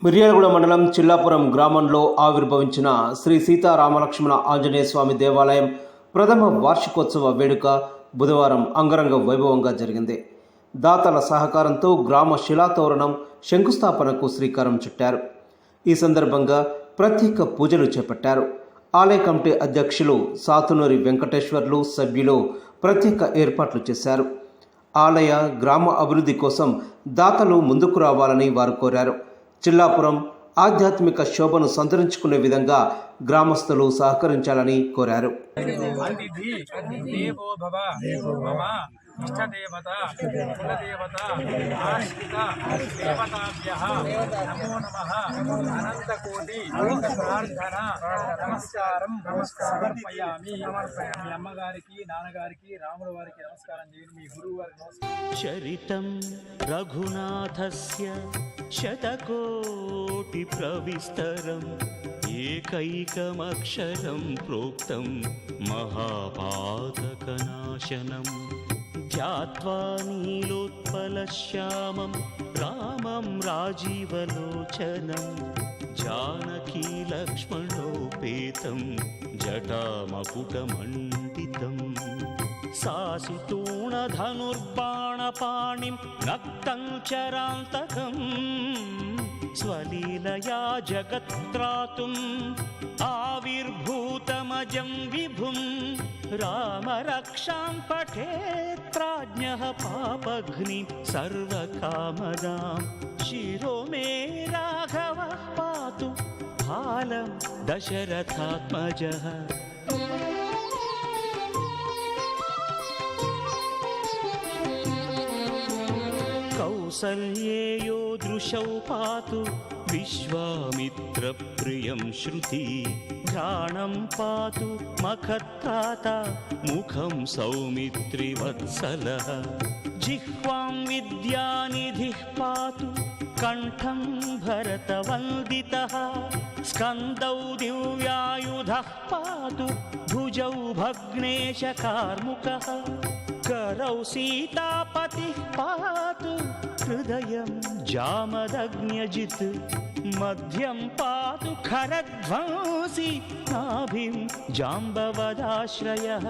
మిర్యాలగూడ మండలం చిల్లాపురం గ్రామంలో ఆవిర్భవించిన శ్రీ సీతారామలక్ష్మణ ఆంజనేయ స్వామి దేవాలయం ప్రథమ వార్షికోత్సవ వేడుక బుధవారం అంగరంగ వైభవంగా జరిగింది. దాతల సహకారంతో గ్రామ శిలాతోరణం శంకుస్థాపనకు శ్రీకారం చుట్టారు. ఈ సందర్భంగా ప్రత్యేక పూజలు చేపట్టారు. ఆలయ కమిటీ అధ్యక్షులు సాతునూరి వెంకటేశ్వర్లు, సభ్యులు ప్రత్యేక ఏర్పాట్లు చేశారు. ఆలయ గ్రామ అభివృద్ధి కోసం దాతలు ముందుకు రావాలని వారు కోరారు. చిల్లాపురం ఆధ్యాత్మిక శోభను సంతరించుకునే విధంగా గ్రామస్తులు సహకరించాలని కోరారు. ఇష్టదేవత కులదేవత ఆశ్రిత దేవతాభ్యః నమో నమః అనంతకోటి ప్రార్థన నమస్కారం సమర్పయామి. మీ అమ్మగారికి నాన్నగారికి రాముల వారికి నమస్కారం చేయండి. మీ గురువు వారికి నమస్కారం. చరితం రఘునాథస్య శతకోటి ప్రవిస్తరం ఏకైకమక్షరం ప్రోక్తం మహాపాతకనాశనం ధ్యాత్వా నీలోత్పలశ్యామం రామం రాజీవలోచనం జానకీ లక్ష్మణోపేతం జటామకుటమండితం సాసితూణధనుర్బాణపాణిం నక్తం చరాంతకం స్వలీలయా జగత్రాతుం ఆవిర్భూతమజం విభుం రామరక్షాం పఠేత్రాజ్ఞః పాపఘ్ని సర్వకామదాం శిరో మే రాఘవః పాతు బాలం దశరథాత్మజః. కౌసల్యేయో దృశౌ పాతు విశ్వామిత్రప్రియం శృతి ఘ్రాణం పాతు మఖత్రాత ముఖం సౌమిత్రివత్సలః జిహ్వాం విద్యానిధిః పాతు కంఠం భరతవందితః స్కందౌ దివ్యాయుధః పాతు భుజౌ భగ్నేశకార్ముకః करौ सीतापतिः पातु हृदयं जामदग्न्यजित् मध्यं पातु खरध्वंसी नाभिं जाम्बवदाश्रयः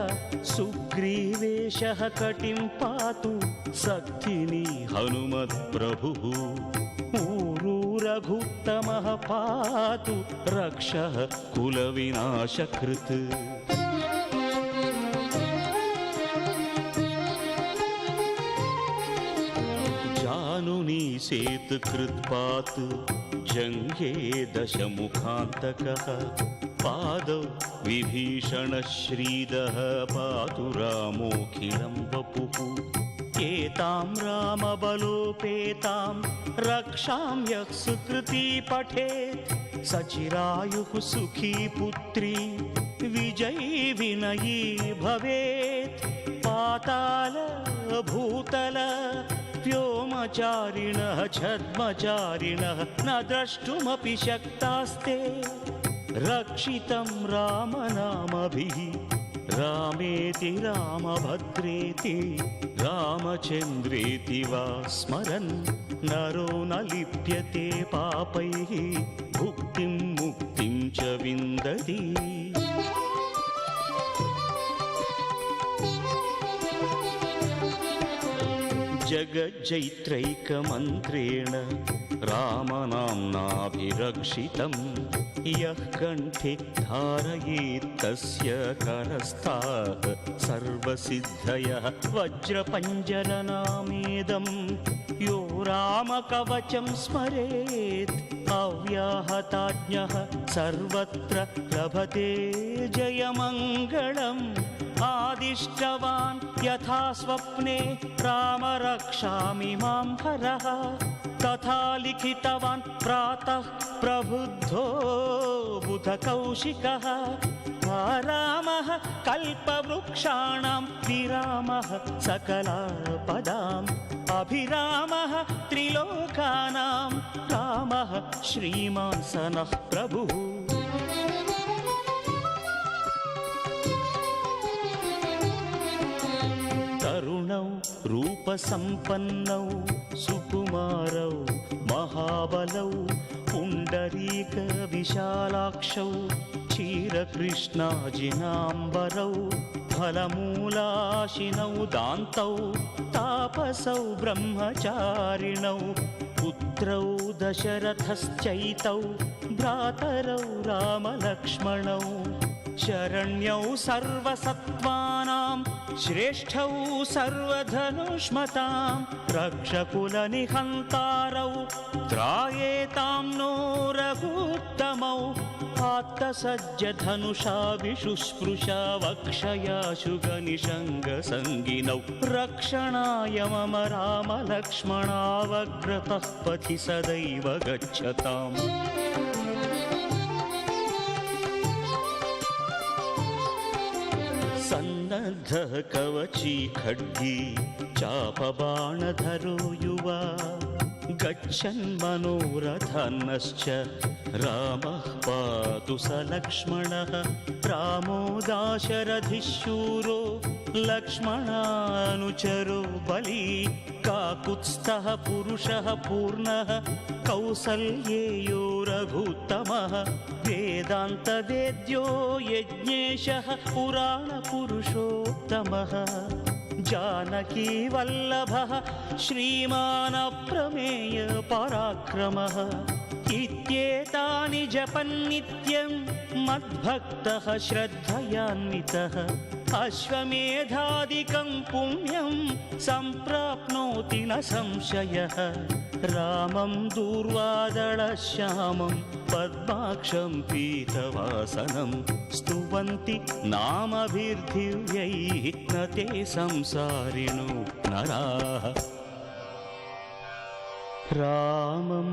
सुग्रीवेशः कटिं पातु सक्थिनी हनुमत्प्रभुः ऊरू रघुत्तमः पातु रक्षः कुलविनाशकृत्. सेतुकृत्पात् जङ्घे दशमुखान्तकः पादौ विभीषणश्रीदः पातु रामोऽखिलं वपुः एतां रामबलोपेतां रक्षां यः सुकृती पठेत् सचिरायुः सुखी पुत्री विजयी विनयी भवेत्. पाताल भूतल व्योमचारिणः छद्मचारिणः न द्रष्टुमपि शक्तास्ते रक्षितं रामनामभिः रामेति रामभद्रेति रामचन्द्रेति वा स्मरन् नरो न लिप्यते पापैः भुक्तिं मुक्तिं च विन्दति. जगज्जैत्रैकमन्त्रेण रामनाम्नाभिरक्षितं यः कण्ठे धारयेत् तस्य करस्थाः सर्वसिद्धयः वज्रपञ्जरनामेदं यो रामकवचं स्मरेत् अव्याहताज्ञः सर्वत्र लभते जयमङ्गलम्. आदिष्टवान् यथा स्वप्ने राम रक्षामि मां हरः तथा लिखितवान् प्रातः प्रबुद्धो बुधकौशिकः. रामः कल्पवृक्षाणां विरामः सकलापदाम् अभिरामः त्रिलोकानां रामः श्रीमान् सनः प्रभुः. तरुणौ रूपसम्पन्नौ सुकुमारौ महाबलौ पुण्डरीक विशालाक्षौ क्षीरकृष्णाजिनाम्बरौ फलमूलाशिनौ दान्तौ तापसौ ब्रह्मचारिणौ पुत्रौ दशरथश्चैतौ भ्रातरौ रामलक्ष्मणौ शरण्यौ सर्वसत्त्वानां श्रेष्ठौ सर्वधनुष्मतां रक्षकुलनिहन्तारौ त्रायेतां नो रघुत्तमौ आत्तसज्जधनुषा विशुस्पृशा वक्षयाशु गनिषङ्गसङ्गिनौ रक्षणाय मम रामलक्ष्मणावग्रतः पथि सदैव गच्छताम्। सन्नद्धः कवची खड्गी चापबाणधरो युवा गच्छन्मनोरथन्नश्च रामः पातु स लक्ष्मणः रामो दाशरथिशूरो लक्ष्मणानुचरो बली काकुत्स्थः पुरुषः पूर्णः कौसल्येयो रघुत्तमः वेदान्तवेद्यो यज्ञेशः पुराणपुरुषोत्तमः जानकी वल्लभः श्रीमान् अप्रमेय पराक्रमः इत्येतानि जपन्नित्यं मद्भक्तः श्रद्धयान्वितः अश्वमेधादिकं पुण्यं सम्प्राप्नोति न संशयः रामं दूर्वादळश्यामं पद्माक्षं पीतवासनं स्तुवन्ति नामभिर्दिव्यैः न ते संसारिणो नराः रामं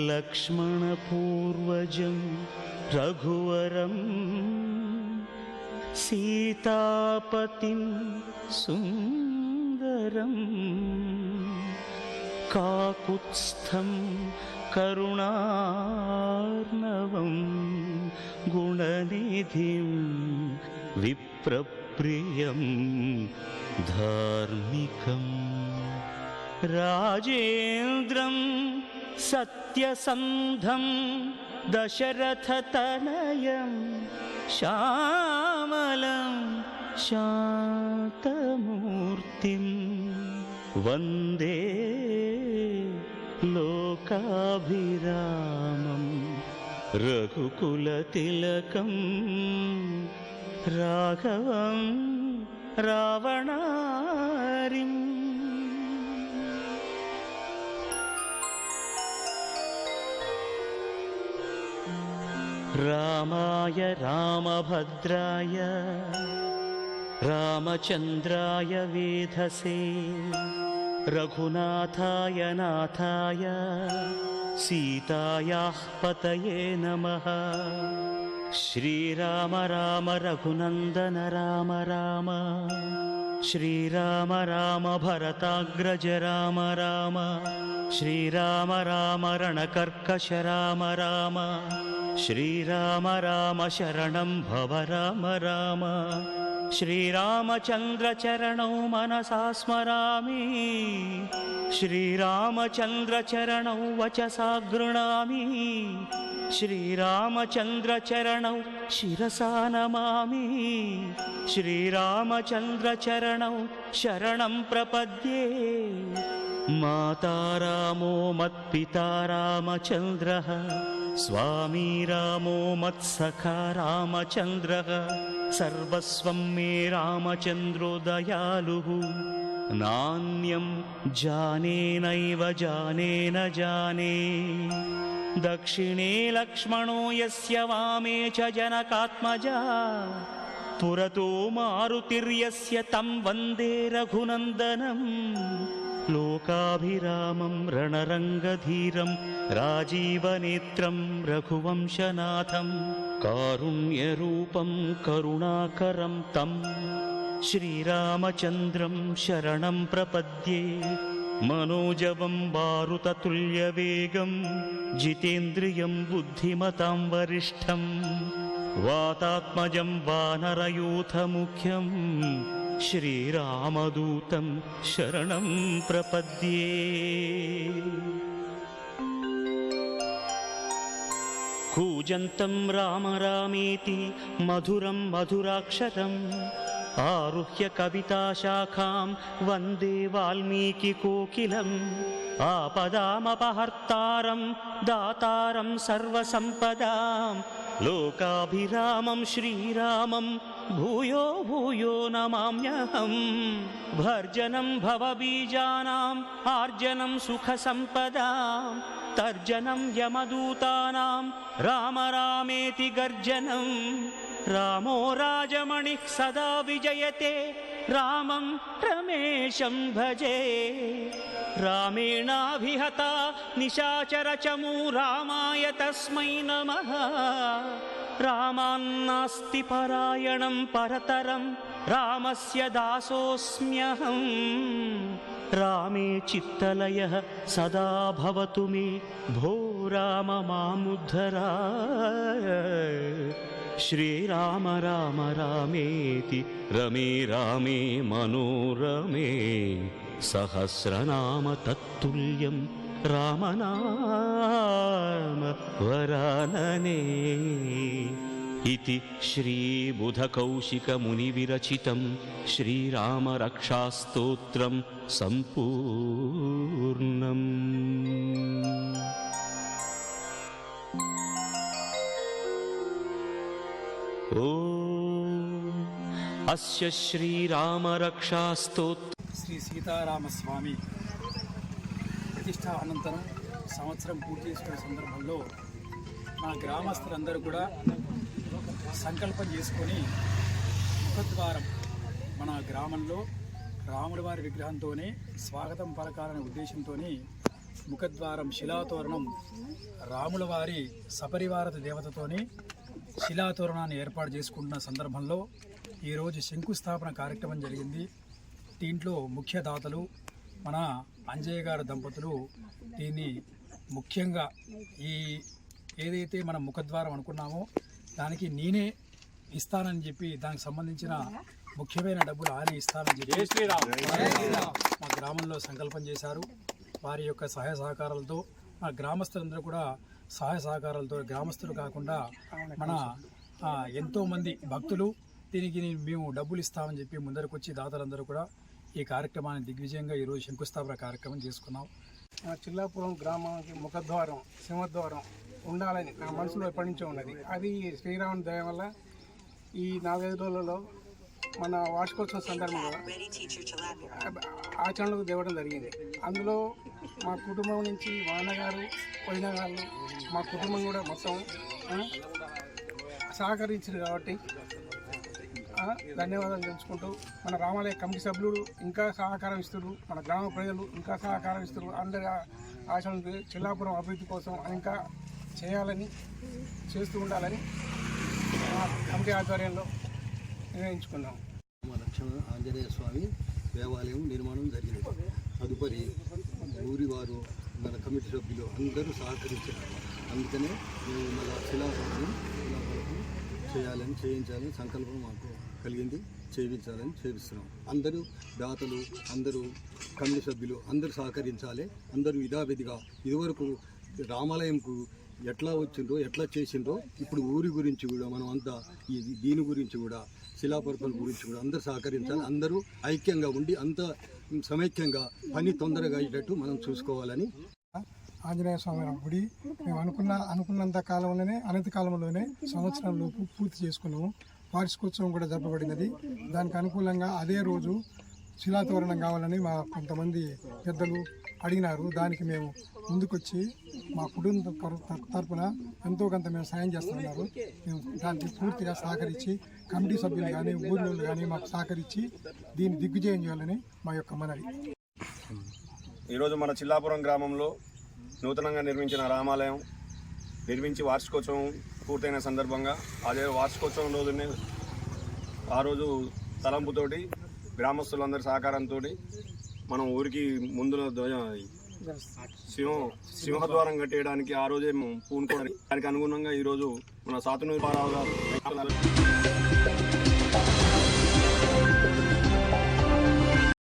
लक्ष्मणपूर्वजं रघुवरं सीतापतिं सुन्दरं काकुत्स्थं करुणार्णवं गुणनिधिं विप्रप्रियं धार्मिकम् राजेन्द्रं सत्यसन्धं दशरथतनयं श्यामलं शान्तमूर्तिं वन्दे लोकाभिरामं रघुकुलतिलकं राघवं रावणारिम्। रामाय रामभद्राय रामचन्द्राय वेधसे रघुनाथाय नाथाय सीतायाः पतये नमः। श्रीराम राम रघुनन्दन राम राम श्रीराम राम भरताग्रज राम राम श्रीराम राम रणकर्कश राम राम श्रीराम राम शरणं भव राम राम श्रीरामचन्द्र चरणौ मनसा स्मरामि श्रीरामचन्द्र चरणौ वचसा गृह्णामि श्रीरामचन्द्र चरणौ शिरसा नमामि श्रीरामचन्द्र चरणौ शरणं प्रपद्ये। माता रामो मत्पिता रामचन्द्रः स्वामी रामो मत्सखा रामचन्द्रः सर्वस्वं मे रामचन्द्रो दयालुः नान्यं जाने नैव जाने न जाने दक्षिणे लक्ष्मणो यस्य वामे च जनकात्मजा पुरतो मारुतिर्यस्य तं वन्दे रघुनन्दनम् लोकाभिरामं रणरङ्गधीरं राजीवनेत्रं रघुवंशनाथं कारुण्यरूपं करुणाकरं तं श्रीरामचन्द्रं शरणं प्रपद्ये। मनोजवं मारुततुल्यवेगं जितेन्द्रियं बुद्धिमतां वरिष्ठं वातात्मजं वानरयूथमुख्यं श्रीरामदूतं शरणं प्रपद्ये। कूजन्तं राम रामेति मधुरं मधुराक्षरम् आरुह्य कविताशाखां वन्दे वाल्मीकिकोकिलम् आपदामपहर्तारं दातारं सर्वसम्पदां लोकाभिरामं श्रीरामं भूयो भूयो नमाम्यहम् भर्जनं भवबीजानाम् आर्जनं सुखसम्पदां तर्जनं यमदूतानां राम रामेति गर्जनं रामो राजमणिः सदा विजयते रामं रमेशं भजे रामेणाभिहता निशाचरचमू रामाय तस्मै नमः रामान्नास्ति परायणं परतरं रामस्य दासोऽस्म्यहम् रामे चित्तलयः सदा भवतु मे भो राम मामुद्धर श्रीराम राम रामेति रमे रामे मनोरमे सहस्रनाम तत्तुल्यं रामनाम वरानने इति श्रीबुधकौशिकमुनिविरचितं श्रीरामरक्षास्तोत्रं सम्पूर्णम्। अस्य श्रीरामरक्षास्तोत्र శ్రీ సీతారామస్వామి ప్రతిష్ట అనంతరం సంవత్సరం పూర్తి చేసుకునే సందర్భంలో మా గ్రామస్తులందరూ కూడా సంకల్పం చేసుకొని ముఖద్వారం మన గ్రామంలో రాముడి వారి విగ్రహంతోనే స్వాగతం పలకాలనే ఉద్దేశంతో ముఖద్వారం శిలాతోరణం రాముల వారి సపరివారత దేవతతోని శిలాతోరణాన్ని ఏర్పాటు చేసుకుంటున్న సందర్భంలో ఈరోజు శంకుస్థాపన కార్యక్రమం జరిగింది. దీంట్లో ముఖ్య దాతలు మన అంజయ్య గారి దంపతులు దీన్ని ముఖ్యంగా ఏదైతే మనం ముఖద్వారం అనుకున్నామో దానికి నేనే ఇస్తానని చెప్పి దానికి సంబంధించిన ముఖ్యమైన డబ్బులు ఆయనే ఇస్తానని చెప్పి మా గ్రామంలో సంకల్పం చేశారు. వారి యొక్క సహాయ సహకారాలతో మా గ్రామస్తులందరూ కూడా సహాయ సహకారాలతో గ్రామస్తులు కాకుండా మన ఎంతోమంది భక్తులు దీనికి మేము డబ్బులు ఇస్తామని చెప్పి ముందరకు వచ్చి దాతలందరూ కూడా ఈ కార్యక్రమాన్ని దిగ్విజయంగా ఈరోజు శంకుస్థాపన కార్యక్రమం చేసుకున్నాం. చిల్లాపురం గ్రామానికి ముఖద్వారం సింహద్వారం ఉండాలని నా మనసులో ఎప్పటి నుంచో ఉన్నది. అది శ్రీరాముని దయ వల్ల ఈ 4-5 రోజులలో మన వార్షికోత్సవం సందర్భంగా ఆచరణకు తేవడం జరిగింది. అందులో మా కుటుంబం నుంచి వానగారు పోయిన వాళ్ళు మా కుటుంబం కూడా మొత్తం సహకరించారు కాబట్టి ధన్యవాదాలు తెలుసుకుంటూ మన రామాలయ కమిటీ సభ్యులు ఇంకా సహకారం ఇస్తారు, మన గ్రామ ప్రజలు ఇంకా సహకారం ఇస్తారు. అందరి ఆశలకు చిల్లాపురం అభివృద్ధి కోసం ఇంకా చేయాలని చేస్తూ ఉండాలని కమిటీ ఆధ్వర్యంలో నిర్ణయించుకున్నాం. లక్ష్మణ ఆంజనేయ స్వామి దేవాలయం నిర్మాణం జరిగింది. తదుపరి ఊరి వారు మన కమిటీ సభ్యులు అందరూ సహకరించారు. అందుకనే మేము మన శిలాఫలకం చేయించాలని సంకల్పం మాకు కలిగింది. చేపిస్తున్నాం. అందరూ దాతలు, అందరూ కమిటీ సభ్యులు అందరూ సహకరించాలి. అందరూ యథావిధిగా ఇదివరకు రామాలయంకు ఎట్లా వచ్చిందో ఎట్లా చేసిందో ఇప్పుడు ఊరి గురించి కూడా మనం అంతా దీని గురించి కూడా శిలాపర్పణ గురించి కూడా అందరూ సహకరించాలి. అందరూ ఐక్యంగా ఉండి అంత సమైక్యంగా పని తొందరగా అయ్యేటట్టు మనం చూసుకోవాలని. ఆంజనేయ స్వామి గుడి మేము అనుకున్నంత కాలంలోనే అనంత కాలంలోనే సంవత్సరంలోపు పూర్తి చేసుకున్నాము. వార్షికోత్సవం కూడా జరపబడినది. దానికి అనుకూలంగా అదే రోజు శిలాతోరణం కావాలని మా కొంతమంది పెద్దలు అడిగినారు. దానికి మేము ముందుకొచ్చి మా కుటుంబ తరఫున ఎంతో కొంత మేము సాయం చేస్తున్నారు. మేము దానికి పూర్తిగా సహకరించి కమిటీ సభ్యులు కానీ ఊరిలో కానీ మాకు సహకరించి దీన్ని దిగ్విజయం చేయాలని మా యొక్క మనవి. ఈరోజు మన చిల్లాపురం గ్రామంలో నూతనంగా నిర్మించిన రామాలయం నిర్మించి వార్షికోత్సవం పూర్తయిన సందర్భంగా అదే వార్షికోత్సవం రోజునే ఆ రోజు తలంపుతోటి గ్రామస్తులందరి సహకారంతో మనం ఊరికి ముందులో సింహద్వారం కట్టేయడానికి ఆ రోజే పూనుకోవడానికి దానికి అనుగుణంగా ఈరోజు మన సాతునూరు పారావు గారు